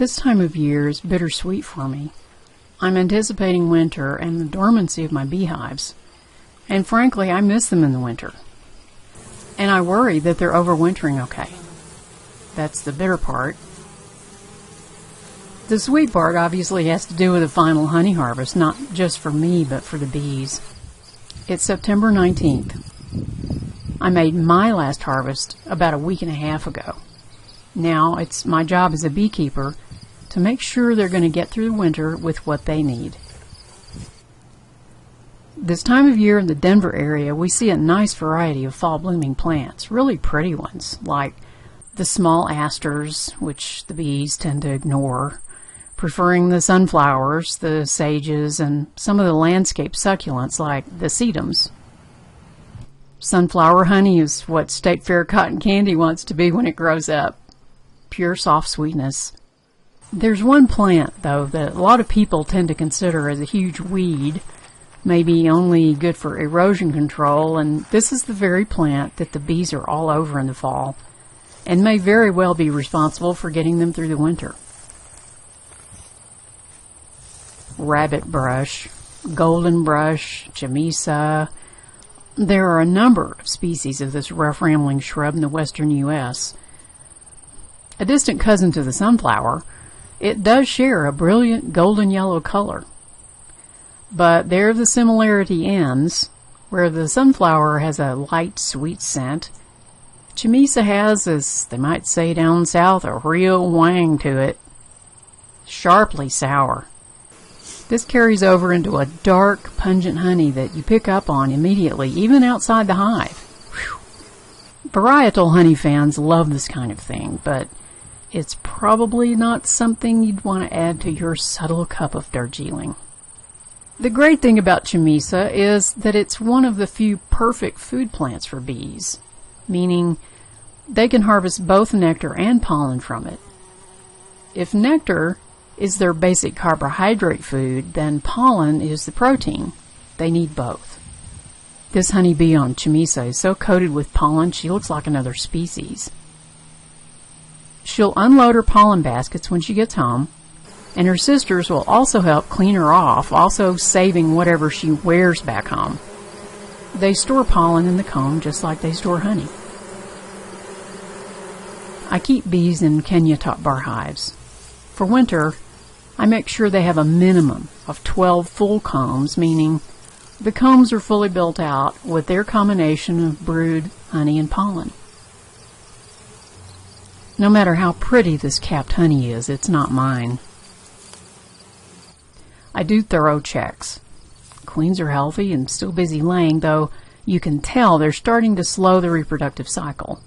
This time of year is bittersweet for me. I'm anticipating winter and the dormancy of my beehives. And frankly, I miss them in the winter. And I worry that they're overwintering okay. That's the bitter part. The sweet part obviously has to do with the final honey harvest, not just for me, but for the bees. It's September 19th. I made my last harvest about a week and a half ago. Now it's my job as a beekeeper to make sure they're going to get through the winter with what they need. This time of year in the Denver area, we see a nice variety of fall blooming plants, really pretty ones, like the small asters, which the bees tend to ignore, preferring the sunflowers, the sages, and some of the landscape succulents like the sedums. Sunflower honey is what State Fair cotton candy wants to be when it grows up. Pure soft sweetness. There's one plant, though, that a lot of people tend to consider as a huge weed, maybe only good for erosion control, and this is the very plant that the bees are all over in the fall, and may very well be responsible for getting them through the winter. Rabbit brush, golden brush, chamisa. There are a number of species of this rough rambling shrub in the western U.S. A distant cousin to the sunflower, it does share a brilliant golden yellow color. But there the similarity ends. Where the sunflower has a light, sweet scent, chamisa has, as they might say down south, a real wang to it. Sharply sour. This carries over into a dark, pungent honey that you pick up on immediately, even outside the hive. Whew. Varietal honey fans love this kind of thing, but it's probably not something you'd want to add to your subtle cup of Darjeeling. The great thing about chamisa is that it's one of the few perfect food plants for bees, meaning they can harvest both nectar and pollen from it. If nectar is their basic carbohydrate food, then pollen is the protein. They need both. This honeybee on chamisa is so coated with pollen she looks like another species. She'll unload her pollen baskets when she gets home, and her sisters will also help clean her off, also saving whatever she wears back home. They store pollen in the comb just like they store honey. I keep bees in Kenya top bar hives. For winter, I make sure they have a minimum of 12 full combs, meaning the combs are fully built out with their combination of brood, honey, and pollen. No matter how pretty this capped honey is, it's not mine. I do thorough checks. Queens are healthy and still busy laying, though you can tell they're starting to slow the reproductive cycle.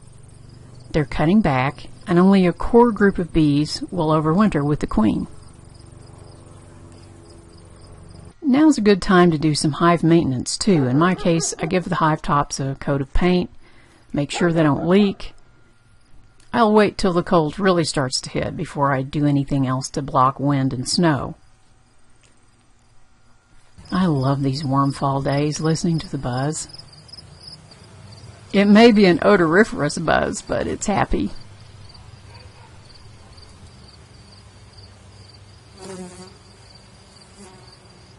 They're cutting back, and only a core group of bees will overwinter with the queen. Now's a good time to do some hive maintenance, too. In my case, I give the hive tops a coat of paint, make sure they don't leak. I'll wait till the cold really starts to hit before I do anything else to block wind and snow. I love these warm fall days, listening to the buzz. It may be an odoriferous buzz, but it's happy.